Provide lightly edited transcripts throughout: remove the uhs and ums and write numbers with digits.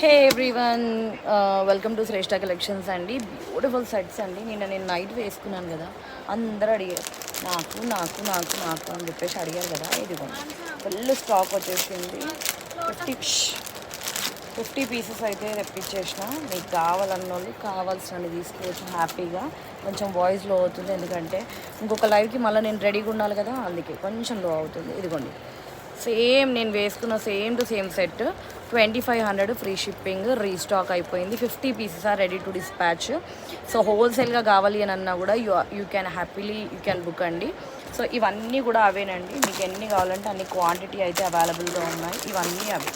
Hey everyone, welcome to Shreshtha collections అండి. Beautiful sets అండి. నేను నైట్ వేసుకున్నాను కదా, అందరూ అడిగారు నాకు నాకు నాకు నాకు అని చెప్పేసి అడిగారు కదా. ఇదిగోండి, ఫుల్ స్టాక్ వచ్చేసింది. 50 పీసెస్ అయితే తెప్పించేసిన. మీకు కావాలన్న వాళ్ళు కావాల్సినవి తీసుకోవచ్చు హ్యాపీగా. కొంచెం వాయిస్ లో అవుతుంది ఎందుకంటే ఇంకొక లైవ్కి మళ్ళీ నేను రెడీగా ఉండాలి కదా, అందుకే కొంచెం లో అవుతుంది. ఇదిగోండి, సేమ్ నేను వేసుకున్న same to same set 2500 free shipping. Restock అయిపోయింది. 50 pieces are ready to dispatch. So హోల్సేల్గా కావాలి అని అన్నా కూడా యూ క్యాన్ హ్యాపీలీ బుక్ అండి. సో ఇవన్నీ కూడా అవేనండి. మీకు ఎన్ని కావాలంటే అన్ని క్వాంటిటీ అయితే అవైలబుల్గా ఉన్నాయి. ఇవన్నీ అవి.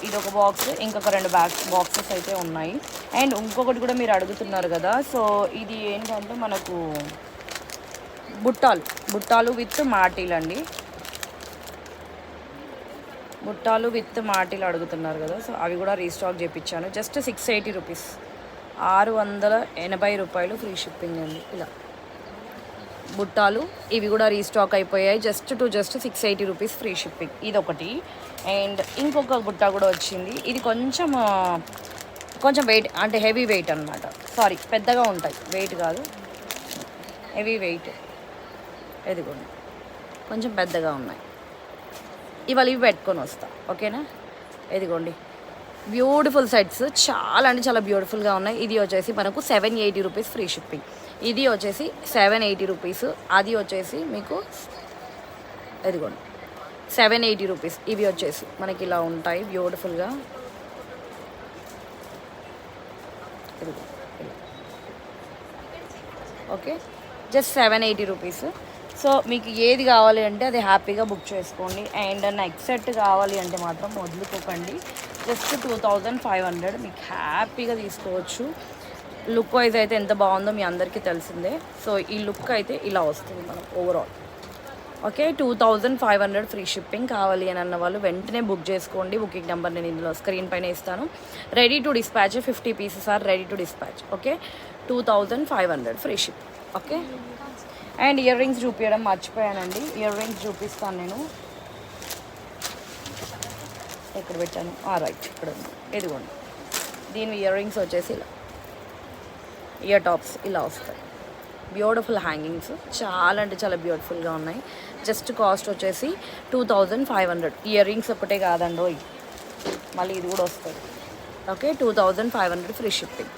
ఇది ఒక బాక్స్, ఇంకొక 2 బాక్సెస్ అయితే ఉన్నాయి. అండ్ ఇంకొకటి కూడా మీరు అడుగుతున్నారు కదా, సో ఇది ఏంటంటే మనకు బుట్టాలు విత్ మాటీలు అండి. బుట్టాలు విత్ మాటీలు అడుగుతున్నారు కదా, సో అవి కూడా రీస్టాక్ చేయించాను. జస్ట్ 680 రూపీస్, 680 రూపాయలు ఫ్రీ షిప్పింగ్ అండి. ఇలా బుట్టాలు ఇవి కూడా రీస్టాక్ అయిపోయాయి. Just 680 rupees free shipping. ఇది ఒకటి. అండ్ ఇంకొక బుట్ట కూడా వచ్చింది. ఇది కొంచెం వెయిట్, అంటే హెవీ వెయిట్ అనమాట. సారీ, పెద్దగా ఉంటాయి, వెయిట్ కాదు, హెవీ వెయిట్. ఎదిగోండి, కొంచెం పెద్దగా ఉన్నాయి. ఇవాళ ఇవి పెట్టుకొని వస్తా, ఓకేనా. ఇదిగోండి, బ్యూటిఫుల్ సెట్స్, చాలా అంటే చాలా బ్యూటిఫుల్గా ఉన్నాయి. ఇది వచ్చేసి మనకు 780 రూపీస్ ఫ్రీ షిప్పింగ్. ఇది వచ్చేసి 780 రూపీస్. అది వచ్చేసి మీకు ఇదిగోండి 780 రూపీస్. ఇవి వచ్చేసి మనకి ఇలా ఉంటాయి బ్యూటిఫుల్గా. ఇదిగో ఓకే, జస్ట్ 780 రూపీస్. సో మీకు ఏది కావాలి అంటే అది హ్యాపీగా బుక్ చేసుకోండి. అండ్ నెక్స్ట్ సెట్ కావాలి అంటే మాత్రం వదులుకోకండి. జస్ట్ 2500 మీకు హ్యాపీగా తీసుకోవచ్చు. లుక్ వైజ్ అయితే ఎంత బాగుందో మీ అందరికీ తెలిసిందే. సో ఈ లుక్ అయితే ఇలా వస్తుంది మనం ఓవరాల్. Okay, 2500 free shipping. కావాలి అని అన్న వాళ్ళు వెంటనే బుక్ చేసుకోండి. బుకింగ్ నెంబర్ నేను ఇందులో స్క్రీన్ పైన ఇస్తాను. Ready to dispatch, 50 pieces are ready to dispatch. Okay, 2500 free ship. Okay, and ear rings చూపించడం మర్చిపోయానండి. ఇయర్ రింగ్స్ చూపిస్తాను నేను. ఎక్కడ పెట్టాను? రైట్, ఇక్కడ ఉంది. ఇదిగోండి, దీని ఇయర్ రింగ్స్ వచ్చేసి ఇలా, ఇయర్ టాప్స్ ఇలా వస్తాయి. బ్యూటిఫుల్ హ్యాంగింగ్స్, చాలా అంటే చాలా బ్యూటిఫుల్గా ఉన్నాయి. జస్ట్ కాస్ట్ వచ్చేసి 2500. ఇయర్ రింగ్స్ ఒకటే కాదండి, మళ్ళీ ఇది కూడా వస్తుంది. Okay, 2500 free shipping.